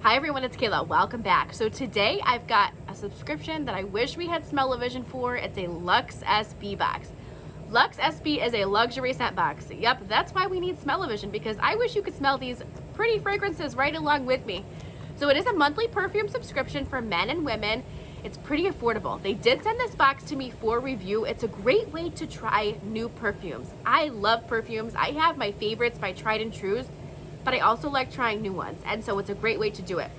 Hi everyone, it's Kayla. Welcome back. So today I've got a subscription that I wish we had smell-o-vision for. It's a LUXSB box. LUXSB is a luxury scent box. Yep, that's why we need smell-o-vision, because I wish you could smell these pretty fragrances right along with me. So it is a monthly perfume subscription for men and women. It's pretty affordable. They did send this box to me for review. It's a great way to try new perfumes. I love perfumes. I have my favorites, my tried and trues, but I also like trying new ones, and so it's a great way to do it.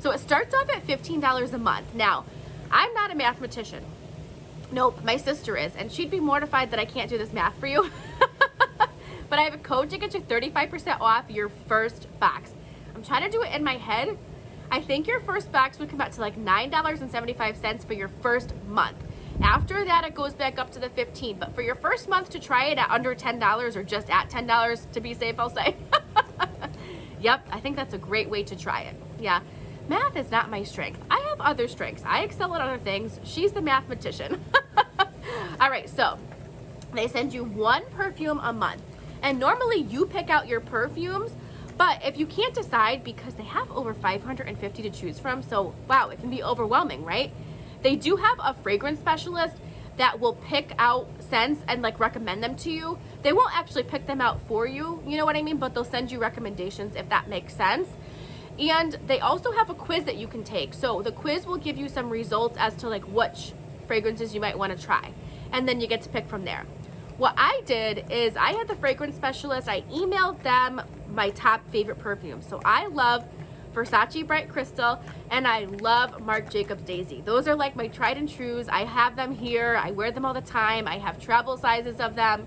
So it starts off at $15 a month. Now, I'm not a mathematician. Nope, my sister is, and she'd be mortified that I can't do this math for you. But I have a code to get you 35% off your first box. I'm trying to do it in my head. I think your first box would come out to like $9.75 for your first month. After that, it goes back up to the $15. But for your first month, to try it at under $10 or just at $10 to be safe, I'll say. Yep, I think that's a great way to try it. Yeah, math is not my strength. I have other strengths. I excel at other things. She's the mathematician. All right, so they send you one perfume a month. And normally you pick out your perfumes, but if you can't decide, because they have over 550 to choose from, so wow, it can be overwhelming, right? They do have a fragrance specialist that will pick out scents and like recommend them to you. They won't actually pick them out for you, you know what I mean? But they'll send you recommendations if that makes sense. And they also have a quiz that you can take. So the quiz will give you some results as to like which fragrances you might want to try. And then you get to pick from there. What I did is I had the fragrance specialist, I emailed them my top favorite perfumes. So I love Versace Bright Crystal, and I love Marc Jacobs Daisy. Those are like my tried and trues. I have them here. I wear them all the time. I have travel sizes of them.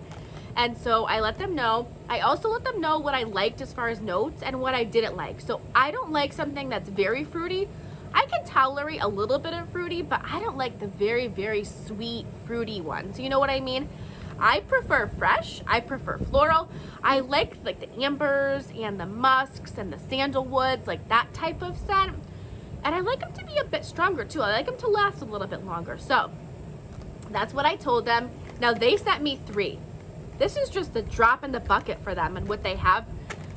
And so I let them know. I also let them know what I liked as far as notes and what I didn't like. So I don't like something that's very fruity. I can tolerate a little bit of fruity, but I don't like the very, very sweet, fruity ones. You know what I mean? I prefer fresh, I prefer floral. I like the ambers and the musks and the sandalwoods, like that type of scent. And I like them to be a bit stronger too. I like them to last a little bit longer. So that's what I told them. Now they sent me 3. This is just a drop in the bucket for them and what they have.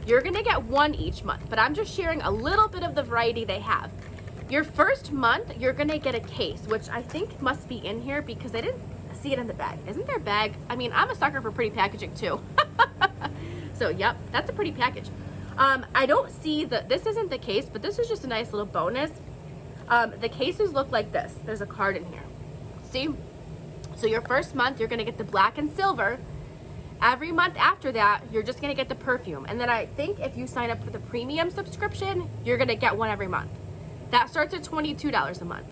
You're gonna get 1 each month, but I'm just sharing a little bit of the variety they have. Your first month, you're gonna get a case, which I think must be in here because I didn't see it in the bag. Isn't there a bag? I mean, I'm a sucker for pretty packaging too. So yep, that's a pretty package. I don't see this isn't the case, but this is just a nice little bonus. The cases look like this. There's a card in here. See? So your first month, you're gonna get the black and silver. Every month after that, you're just gonna get the perfume. And then I think if you sign up for the premium subscription, you're gonna get one every month. That starts at $22 a month.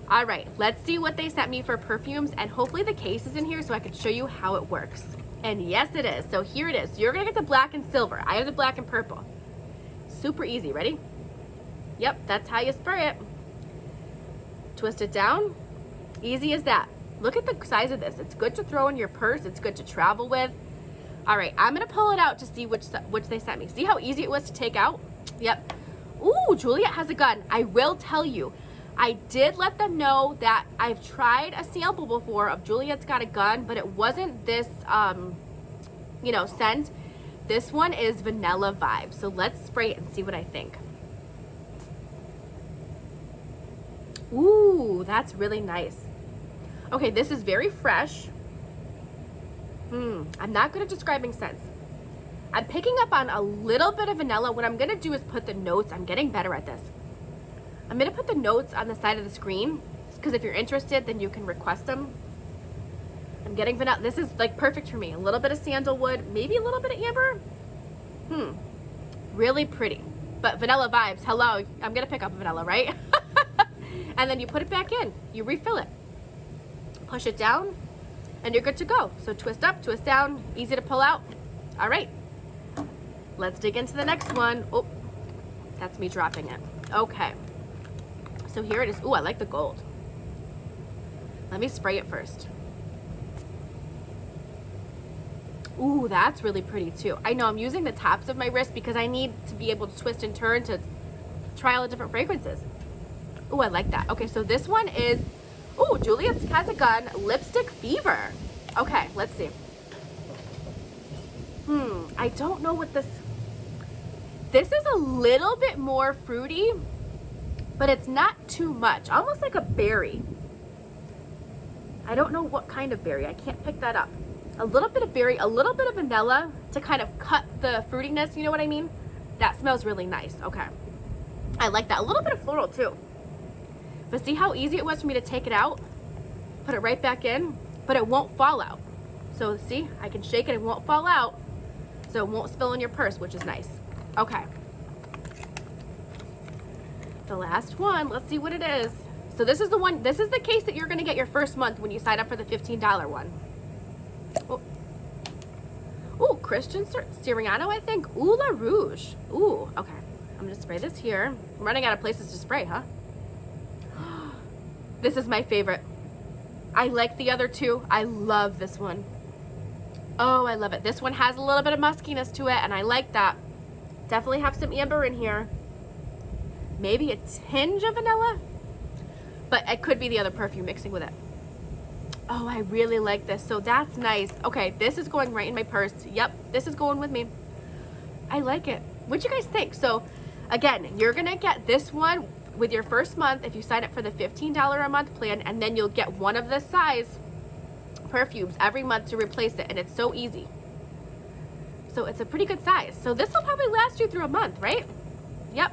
All right, let's see what they sent me for perfumes, and hopefully the case is in here so I can show you how it works. And yes, it is. So here it is. You're gonna get the black and silver. I have the black and purple. Super easy, ready? Yep, that's how you spray it. Twist it down, easy as that. Look at the size of this. It's good to throw in your purse. It's good to travel with. All right, I'm gonna pull it out to see which they sent me. See how easy it was to take out? Yep. Ooh, Juliette has a gun. I will tell you, I did let them know that I've tried a sample before of Juliette's Got a Gun, but it wasn't this, scent. This one is Vanilla Vibe. So let's spray it and see what I think. Ooh, that's really nice. Okay, this is very fresh. I'm not good at describing scents. I'm picking up on a little bit of vanilla. What I'm gonna do is put the notes. I'm getting better at this. I'm gonna put the notes on the side of the screen because if you're interested, then you can request them. I'm getting vanilla. This is like perfect for me. A little bit of sandalwood, maybe a little bit of amber. Really pretty. But vanilla vibes, hello. I'm gonna pick up vanilla, right? And then you put it back in. You refill it. Push it down, and you're good to go. So twist up, twist down, easy to pull out. All right, let's dig into the next one. Oh, that's me dropping it. Okay. So here it is. Ooh, I like the gold. Let me spray it first. Ooh, that's really pretty too. I know I'm using the tops of my wrist because I need to be able to twist and turn to try all the different fragrances. Ooh, I like that. Okay, so this one is, ooh, Juliette's Has a Gun Lipstick Fever. Okay, let's see. I don't know what this, This is a little bit more fruity, but it's not too much. Almost like a berry. I don't know what kind of berry. I can't pick that up. A little bit of berry, a little bit of vanilla to kind of cut the fruitiness, you know what I mean? That smells really nice. Okay. I like that. A little bit of floral too. But see how easy it was for me to take it out, put it right back in, but it won't fall out. So see, I can shake it, it won't fall out, so it won't spill in your purse, which is nice. Okay. The last one, let's see what it is. So this is the one, this is the case that you're gonna get your first month when you sign up for the $15 one. Oh, ooh, Christian Siriano, I think. Ooh, La Rouge. Ooh, okay. I'm gonna spray this here. I'm running out of places to spray, huh? This is my favorite. I like the other two. I love this one. Oh, I love it. This one has a little bit of muskiness to it, and I like that. Definitely have some amber in here. Maybe a tinge of vanilla, but it could be the other perfume mixing with it. Oh, I really like this. So that's nice. Okay, this is going right in my purse. Yep, this is going with me. I like it. What'd you guys think? So again, you're gonna get this one with your first month if you sign up for the $15 a month plan, and then you'll get one of this size perfumes every month to replace it, and it's so easy. So it's a pretty good size. So this will probably last you through a month, right? Yep.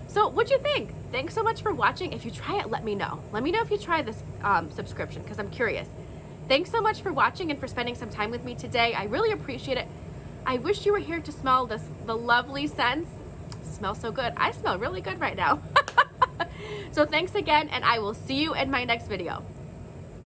So what'd you think? Thanks so much for watching. If you try it, let me know. Let me know if you try this subscription, because I'm curious. Thanks so much for watching and for spending some time with me today. I really appreciate it. I wish you were here to smell the lovely scents. Smells so good. I smell really good right now. So thanks again, and I will see you in my next video.